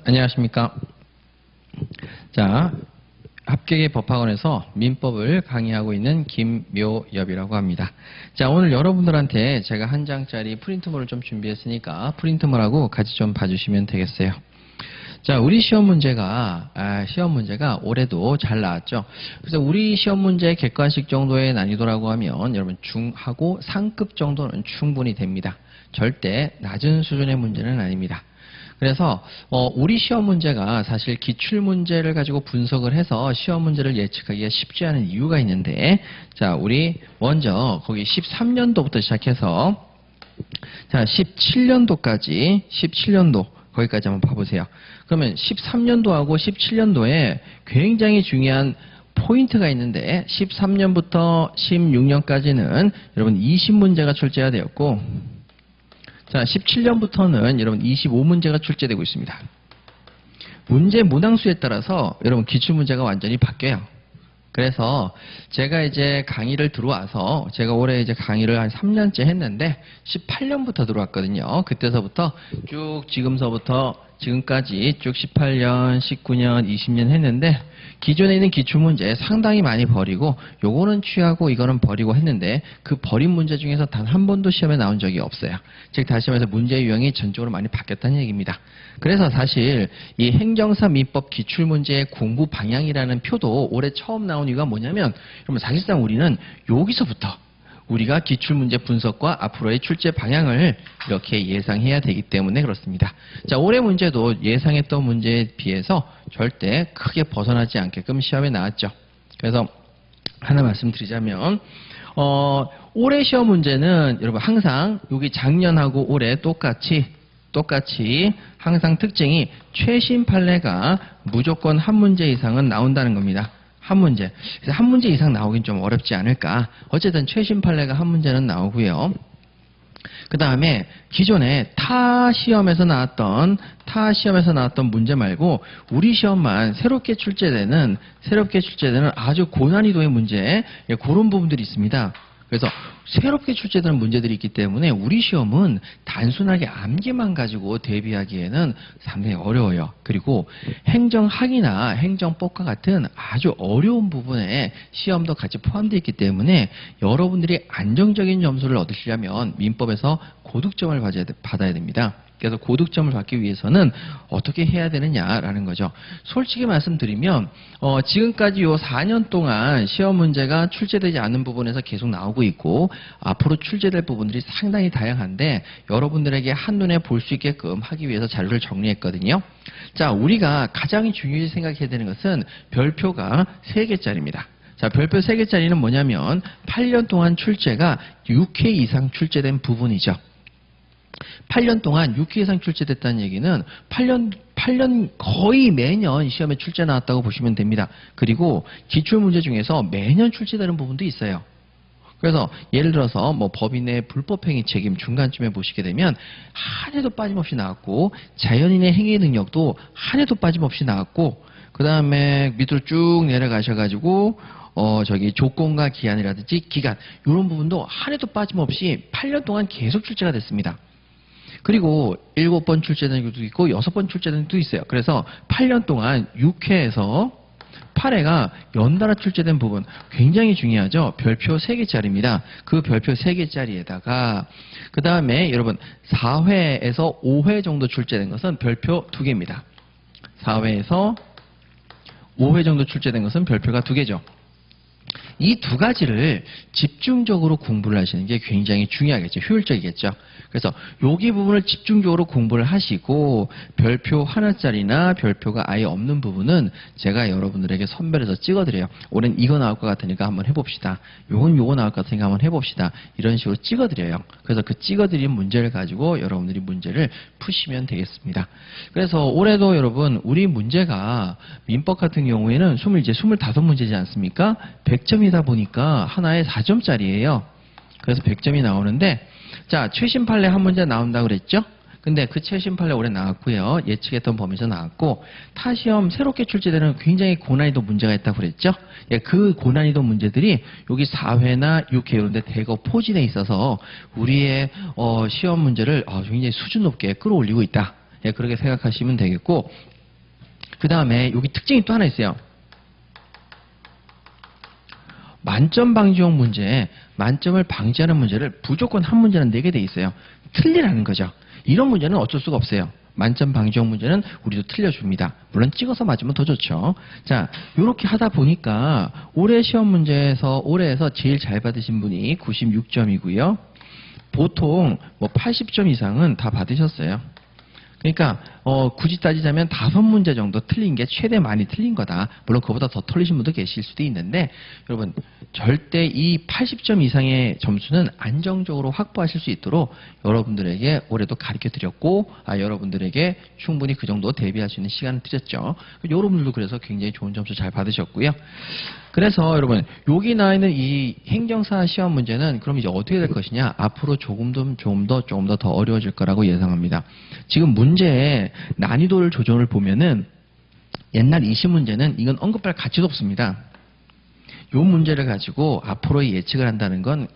안녕하십니까. 자, 합격의 법학원에서 민법을 강의하고 있는 김묘엽이라고 합니다. 자, 오늘 여러분들한테 제가 한 장짜리 프린트물을 좀 준비했으니까 프린트물하고 같이 좀 봐주시면 되겠어요. 자, 우리 시험 문제가 올해도 잘 나왔죠. 그래서 우리 시험 문제 객관식 정도의 난이도라고 하면 여러분 중하고 상급 정도는 충분히 됩니다. 절대 낮은 수준의 문제는 아닙니다. 그래서 우리 시험 문제가 사실 기출 문제를 가지고 분석을 해서 시험 문제를 예측하기가 쉽지 않은 이유가 있는데, 자, 우리 먼저 거기 13년도부터 시작해서 자 17년도 거기까지 한번 봐보세요. 그러면 13년도하고 17년도에 굉장히 중요한 포인트가 있는데, 13년부터 16년까지는 여러분 20문제가 출제가 되었고, 자 17년부터는 여러분 25문제가 출제되고 있습니다. 문제 문항수에 따라서 여러분 기출문제가 완전히 바뀌어요. 그래서 제가 이제 강의를 들어와서 제가 올해 이제 강의를 한 3년째 했는데 18년부터 들어왔거든요. 그때서부터 쭉 지금까지 쭉 18년, 19년, 20년 했는데, 기존에 있는 기출문제 상당히 많이 버리고 요거는 취하고 이거는 버리고 했는데, 그 버린 문제 중에서 단 한 번도 시험에 나온 적이 없어요. 즉 다시 말해서 문제 유형이 전적으로 많이 바뀌었다는 얘기입니다. 그래서 사실 이 행정사 민법 기출문제의 공부 방향이라는 표도 올해 처음 나온 이유가 뭐냐면, 여러분 사실상 우리는 여기서부터 우리가 기출문제 분석과 앞으로의 출제 방향을 이렇게 예상해야 되기 때문에 그렇습니다. 자, 올해 문제도 예상했던 문제에 비해서 절대 크게 벗어나지 않게끔 시험에 나왔죠. 그래서 하나 말씀드리자면, 올해 시험 문제는 여러분 항상 여기 작년하고 올해 똑같이 항상 특징이 최신 판례가 무조건 한 문제 이상은 나온다는 겁니다. 한 문제. 그래서 한 문제 이상 나오긴 좀 어렵지 않을까. 어쨌든 최신 판례가 한 문제는 나오고요. 그 다음에 기존에 타 시험에서 나왔던 문제 말고 우리 시험만 새롭게 출제되는 아주 고난이도의 문제, 그런 부분들이 있습니다. 그래서 새롭게 출제되는 문제들이 있기 때문에 우리 시험은 단순하게 암기만 가지고 대비하기에는 상당히 어려워요. 그리고 행정학이나 행정법과 같은 아주 어려운 부분에 시험도 같이 포함되어 있기 때문에 여러분들이 안정적인 점수를 얻으시려면 민법에서 고득점을 받아야 됩니다. 그래서 고득점을 받기 위해서는 어떻게 해야 되느냐라는 거죠. 솔직히 말씀드리면 지금까지 요 4년 동안 시험 문제가 출제되지 않은 부분에서 계속 나오고 있고, 앞으로 출제될 부분들이 상당히 다양한데 여러분들에게 한눈에 볼 수 있게끔 하기 위해서 자료를 정리했거든요. 자, 우리가 가장 중요히 생각해야 되는 것은 별표가 3개짜리입니다. 자, 별표 3개짜리는 뭐냐면 8년 동안 출제가 6회 이상 출제된 부분이죠. 8년 동안 6회 이상 출제됐다는 얘기는 8년 거의 매년 시험에 출제 나왔다고 보시면 됩니다. 그리고 기출문제 중에서 매년 출제되는 부분도 있어요. 그래서 예를 들어서 뭐 법인의 불법행위 책임 중간쯤에 보시게 되면 한 해도 빠짐없이 나왔고, 자연인의 행위 능력도 한 해도 빠짐없이 나왔고, 그 다음에 밑으로 쭉 내려가셔가지고 조건과 기한이라든지 기간, 이런 부분도 한 해도 빠짐없이 8년 동안 계속 출제가 됐습니다. 그리고 7번 출제된 것도 있고 6번 출제된 것도 있어요. 그래서 8년 동안 6회에서 8회가 연달아 출제된 부분 굉장히 중요하죠. 별표 3개짜리입니다. 그 별표 3개짜리에다가 그 다음에 여러분 4회에서 5회 정도 출제된 것은 별표 2개입니다. 4회에서 5회 정도 출제된 것은 별표가 2개죠. 이 두 가지를 집중적으로 공부를 하시는 게 굉장히 중요하겠죠. 효율적이겠죠. 그래서 여기 부분을 집중적으로 공부를 하시고, 별표 하나짜리나 별표가 아예 없는 부분은 제가 여러분들에게 선별해서 찍어드려요. 올해는 이거 나올 것 같으니까 한번 해봅시다. 요거 나올 것 같으니까 한번 해봅시다. 이런 식으로 찍어드려요. 그래서 그 찍어드린 문제를 가지고 여러분들이 문제를 푸시면 되겠습니다. 그래서 올해도 여러분 우리 문제가 민법 같은 경우에는 25문제지 않습니까? 100점이다 보니까 하나에 4점짜리예요. 그래서 100점이 나오는데, 자, 최신 판례 한 문제 나온다고 그랬죠? 근데 그 최신 판례 올해 나왔고요. 예측했던 범위에서 나왔고, 타 시험 새롭게 출제되는 굉장히 고난이도 문제가 있다고 그랬죠? 예, 그 고난이도 문제들이 여기 4회나 6회 이런 데 대거 포진해 있어서 우리의 시험 문제를 굉장히 수준 높게 끌어올리고 있다. 예, 그렇게 생각하시면 되겠고, 그 다음에 여기 특징이 또 하나 있어요. 만점 방지용 문제, 만점을 방지하는 문제를 무조건 한 문제는 내게 돼 있어요. 틀리라는 거죠. 이런 문제는 어쩔 수가 없어요. 만점 방지용 문제는 우리도 틀려줍니다. 물론 찍어서 맞으면 더 좋죠. 자, 이렇게 하다 보니까 올해 시험 문제에서 올해에서 제일 잘 받으신 분이 96점이고요. 보통 뭐 80점 이상은 다 받으셨어요. 그러니까 굳이 따지자면 5문제 정도 틀린 게 최대 많이 틀린 거다. 물론 그보다 더 틀리신 분도 계실 수도 있는데 여러분 절대 이 80점 이상의 점수는 안정적으로 확보하실 수 있도록 여러분들에게 올해도 가르쳐 드렸고 여러분들에게 충분히 그 정도 대비할 수 있는 시간을 드렸죠. 여러분들도 그래서 굉장히 좋은 점수 잘 받으셨고요. 그래서 여러분 여기 나와 있는 이 행정사 시험 문제는 그럼 이제 어떻게 될 것이냐? 앞으로 조금 더 어려워질 거라고 예상합니다. 지금 문제의 난이도를 조정을 보면은 옛날 20문제는 이건 언급할 가치도 없습니다. 요 문제를 가지고 앞으로의 예측을 한다는 건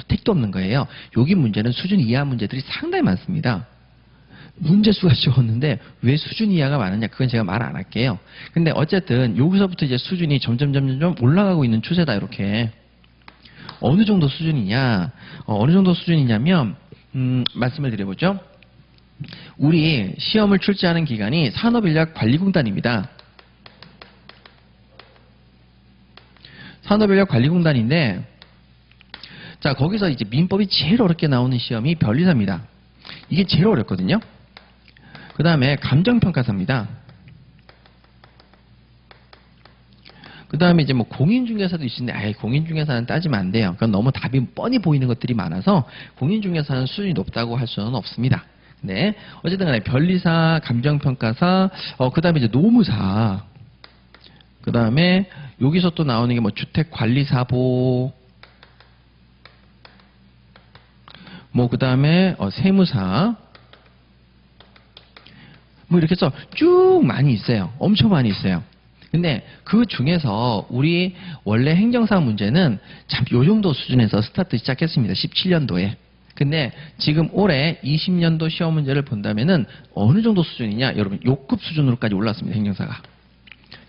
택도 없는 거예요. 여기 문제는 수준 이하 문제들이 상당히 많습니다. 문제 수가 적었는데 왜 수준 이하가 많으냐? 그건 제가 말 안 할게요. 근데 어쨌든 여기서부터 이제 수준이 점점 올라가고 있는 추세다. 이렇게 어느 정도 수준이냐? 어느 정도 수준이냐면 말씀을 드려보죠. 우리 시험을 출제하는 기관이 산업인력관리공단입니다. 산업인력관리공단인데 자 거기서 이제 민법이 제일 어렵게 나오는 시험이 변리사입니다. 이게 제일 어렵거든요. 그 다음에 감정평가사입니다. 그 다음에 이제 뭐 공인중개사도 있는데 공인중개사는 따지면 안 돼요. 그건 너무 답이 뻔히 보이는 것들이 많아서 공인중개사는 수준이 높다고 할 수는 없습니다. 네, 어쨌든 간에 변리사, 감정평가사, 그 다음에 이제 노무사, 그 다음에 여기서 또 나오는 게 뭐 주택관리사보, 뭐 그 다음에 세무사, 뭐 이렇게 해서 쭉 많이 있어요. 엄청 많이 있어요. 근데 그 중에서 우리 원래 행정사 문제는 참 요 정도 수준에서 스타트 시작했습니다. 17년도에. 근데 지금 올해 20년도 시험 문제를 본다면은 어느 정도 수준이냐? 여러분 요급 수준으로까지 올라왔습니다. 행정사가.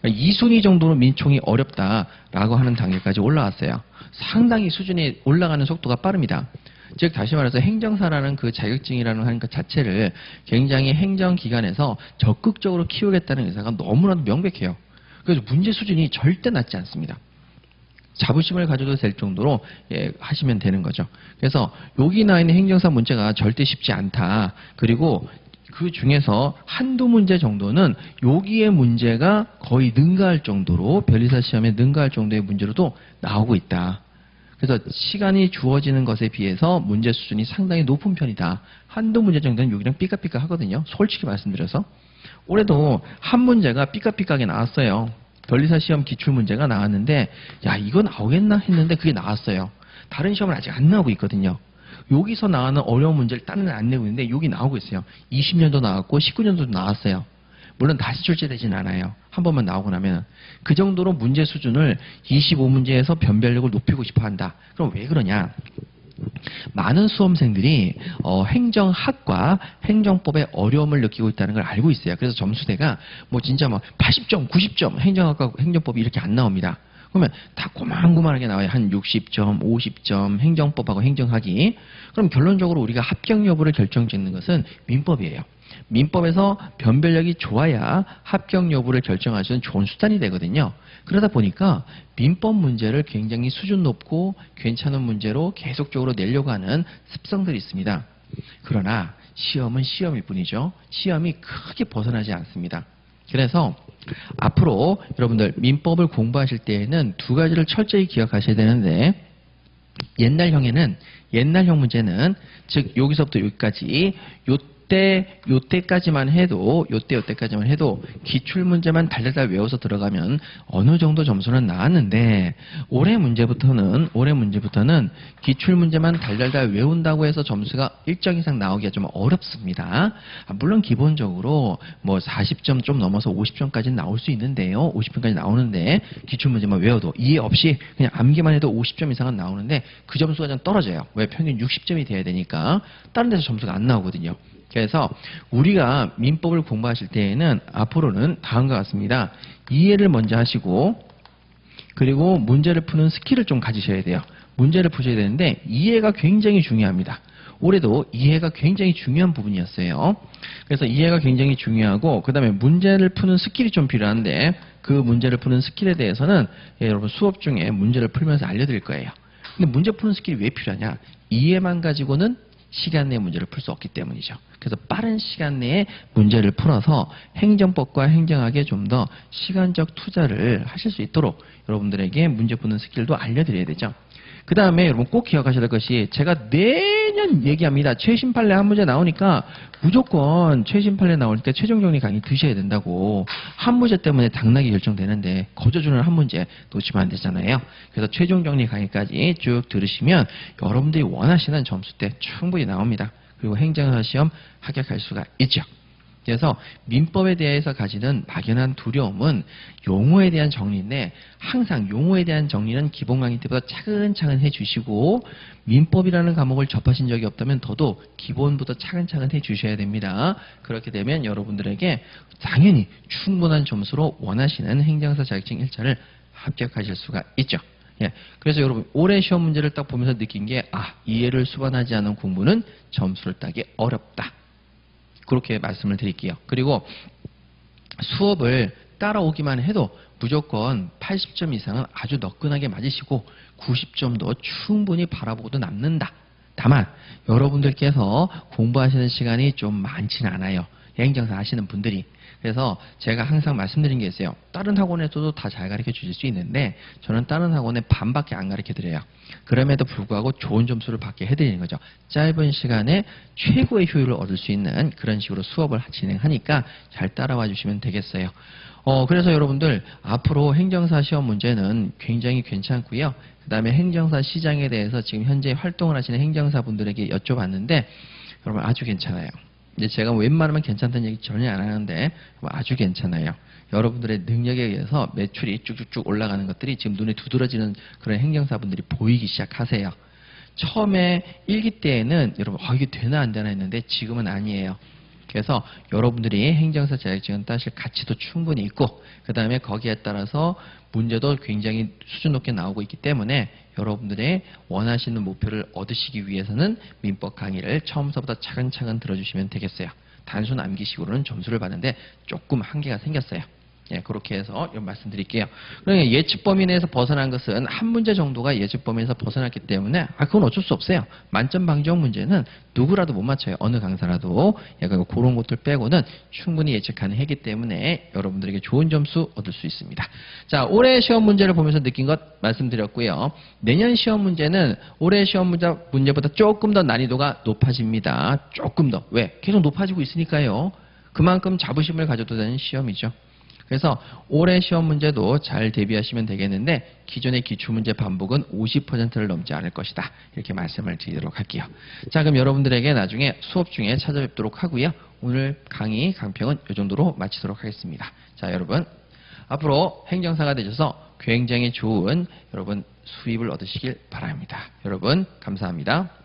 그러니까 2순위 정도로 민총이 어렵다라고 하는 단계까지 올라왔어요. 상당히 수준이 올라가는 속도가 빠릅니다. 즉 다시 말해서 행정사라는 그 자격증이라는 하는 것 자체를 굉장히 행정기관에서 적극적으로 키우겠다는 의사가 너무나도 명백해요. 그래서 문제 수준이 절대 낮지 않습니다. 자부심을 가져도 될 정도로 하시면 되는 거죠. 그래서 여기 나와 있는 행정사 문제가 절대 쉽지 않다. 그리고 그 중에서 한두 문제 정도는 여기에 문제가 거의 능가할 정도로 변리사 시험에 능가할 정도의 문제로도 나오고 있다. 그래서 시간이 주어지는 것에 비해서 문제 수준이 상당히 높은 편이다. 한두 문제 정도는 여기랑 삐까삐까 하거든요. 솔직히 말씀드려서. 올해도 한 문제가 삐까삐까하게 나왔어요. 변리사 시험 기출문제가 나왔는데 야 이거 나오겠나 했는데 그게 나왔어요. 다른 시험은 아직 안 나오고 있거든요. 여기서 나오는 어려운 문제를 딴 데는 안 내고 있는데 여기 나오고 있어요. 20년도 나왔고 19년도도 나왔어요. 물론 다시 출제되진 않아요. 한 번만 나오고 나면. 그 정도로 문제 수준을 25문제에서 변별력을 높이고 싶어 한다. 그럼 왜 그러냐? 많은 수험생들이 행정학과 행정법의 어려움을 느끼고 있다는 걸 알고 있어요. 그래서 점수대가 뭐 진짜 뭐 80점, 90점 행정학과 행정법이 이렇게 안 나옵니다. 그러면 다 고만고만하게 나와요. 한 60점, 50점 행정법하고 행정학이. 그럼 결론적으로 우리가 합격 여부를 결정짓는 것은 민법이에요. 민법에서 변별력이 좋아야 합격 여부를 결정할 수 있는 좋은 수단이 되거든요. 그러다 보니까 민법 문제를 굉장히 수준 높고 괜찮은 문제로 계속적으로 내려고 하는 습성들이 있습니다. 그러나 시험은 시험일 뿐이죠. 시험이 크게 벗어나지 않습니다. 그래서 앞으로 여러분들 민법을 공부하실 때에는 두 가지를 철저히 기억하셔야 되는데 옛날형 문제는 즉 여기서부터 여기까지 요때까지만 해도 기출문제만 달달달 외워서 들어가면 어느 정도 점수는 나왔는데 올해 문제부터는 기출문제만 달달달 외운다고 해서 점수가 일정 이상 나오기가 좀 어렵습니다. 물론 기본적으로 뭐 40점 좀 넘어서 50점까지 나올 수 있는데요. 50점까지 나오는데 기출문제만 외워도 이해 없이 그냥 암기만 해도 50점 이상은 나오는데 그 점수가 좀 떨어져요. 왜? 평균 60점이 돼야 되니까 다른 데서 점수가 안 나오거든요. 그래서 우리가 민법을 공부하실 때에는 앞으로는 다음과 같습니다. 이해를 먼저 하시고 그리고 문제를 푸는 스킬을 좀 가지셔야 돼요. 문제를 푸셔야 되는데 이해가 굉장히 중요합니다. 올해도 이해가 굉장히 중요한 부분이었어요. 그래서 이해가 굉장히 중요하고 그 다음에 문제를 푸는 스킬이 좀 필요한데 그 문제를 푸는 스킬에 대해서는 여러분 수업 중에 문제를 풀면서 알려드릴 거예요. 근데 문제 푸는 스킬이 왜 필요하냐? 이해만 가지고는 시간 내에 문제를 풀 수 없기 때문이죠. 그래서 빠른 시간 내에 문제를 풀어서 행정법과 행정학에 좀 더 시간적 투자를 하실 수 있도록 여러분들에게 문제 푸는 스킬도 알려드려야 되죠. 그 다음에 여러분 꼭 기억하셔야 될 것이 제가 내년 얘기합니다. 최신 판례 한 문제 나오니까 무조건 최신 판례 나올 때 최종 정리 강의 드셔야 된다고. 한 문제 때문에 당락이 결정되는데 거저주는 한 문제 놓치면 안 되잖아요. 그래서 최종 정리 강의까지 쭉 들으시면 여러분들이 원하시는 점수대 충분히 나옵니다. 그리고 행정사 시험 합격할 수가 있죠. 그래서 민법에 대해서 가지는 막연한 두려움은 용어에 대한 정리인데 항상 용어에 대한 정리는 기본 강의 때보다 차근차근 해주시고 민법이라는 과목을 접하신 적이 없다면 더더욱 기본부터 차근차근 해주셔야 됩니다. 그렇게 되면 여러분들에게 당연히 충분한 점수로 원하시는 행정사 자격증 1차를 합격하실 수가 있죠. 예, 그래서 여러분 올해 시험 문제를 딱 보면서 느낀 게 이해를 수반하지 않은 공부는 점수를 따기 어렵다. 그렇게 말씀을 드릴게요. 그리고 수업을 따라오기만 해도 무조건 80점 이상은 아주 너끈하게 맞으시고 90점도 충분히 바라보고도 남는다. 다만 여러분들께서 공부하시는 시간이 좀 많지는 않아요. 행정사 하시는 분들이. 그래서 제가 항상 말씀드린 게 있어요. 다른 학원에서도 다 잘 가르쳐 주실 수 있는데 저는 다른 학원에 반밖에 안 가르쳐 드려요. 그럼에도 불구하고 좋은 점수를 받게 해드리는 거죠. 짧은 시간에 최고의 효율을 얻을 수 있는 그런 식으로 수업을 진행하니까 잘 따라와 주시면 되겠어요. 그래서 여러분들 앞으로 행정사 시험 문제는 굉장히 괜찮고요. 그 다음에 행정사 시장에 대해서 지금 현재 활동을 하시는 행정사분들에게 여쭤봤는데 여러분 아주 괜찮아요. 이제 제가 웬만하면 괜찮다는 얘기 전혀 안 하는데 아주 괜찮아요. 여러분들의 능력에 의해서 매출이 쭉쭉쭉 올라가는 것들이 지금 눈에 두드러지는 그런 행정사분들이 보이기 시작하세요. 처음에 1기 때에는 여러분 이게 되나 안 되나 했는데 지금은 아니에요. 그래서 여러분들이 행정사 자격증을 따실 가치도 충분히 있고 그 다음에 거기에 따라서 문제도 굉장히 수준 높게 나오고 있기 때문에 여러분들의 원하시는 목표를 얻으시기 위해서는 민법 강의를 처음서부터 차근차근 들어주시면 되겠어요. 단순 암기식으로는 점수를 받는데 조금 한계가 생겼어요. 예, 그렇게 해서 말씀드릴게요. 그러니까 예측 범위 내에서 벗어난 것은 한 문제 정도가 예측 범위에서 벗어났기 때문에 그건 어쩔 수 없어요. 만점 방지형 문제는 누구라도 못 맞춰요. 어느 강사라도. 약간 그런 것들 빼고는 충분히 예측 가능하기 때문에 여러분들에게 좋은 점수 얻을 수 있습니다. 자, 올해 시험 문제를 보면서 느낀 것 말씀드렸고요. 내년 시험 문제는 올해 시험 문제보다 조금 더 난이도가 높아집니다. 조금 더. 왜? 계속 높아지고 있으니까요. 그만큼 자부심을 가져도 되는 시험이죠. 그래서 올해 시험 문제도 잘 대비하시면 되겠는데 기존의 기출문제 반복은 50%를 넘지 않을 것이다. 이렇게 말씀을 드리도록 할게요. 자, 그럼 여러분들에게 나중에 수업 중에 찾아뵙도록 하고요. 오늘 강의 강평은 이 정도로 마치도록 하겠습니다. 자, 여러분 앞으로 행정사가 되셔서 굉장히 좋은 여러분 수입을 얻으시길 바랍니다. 여러분 감사합니다.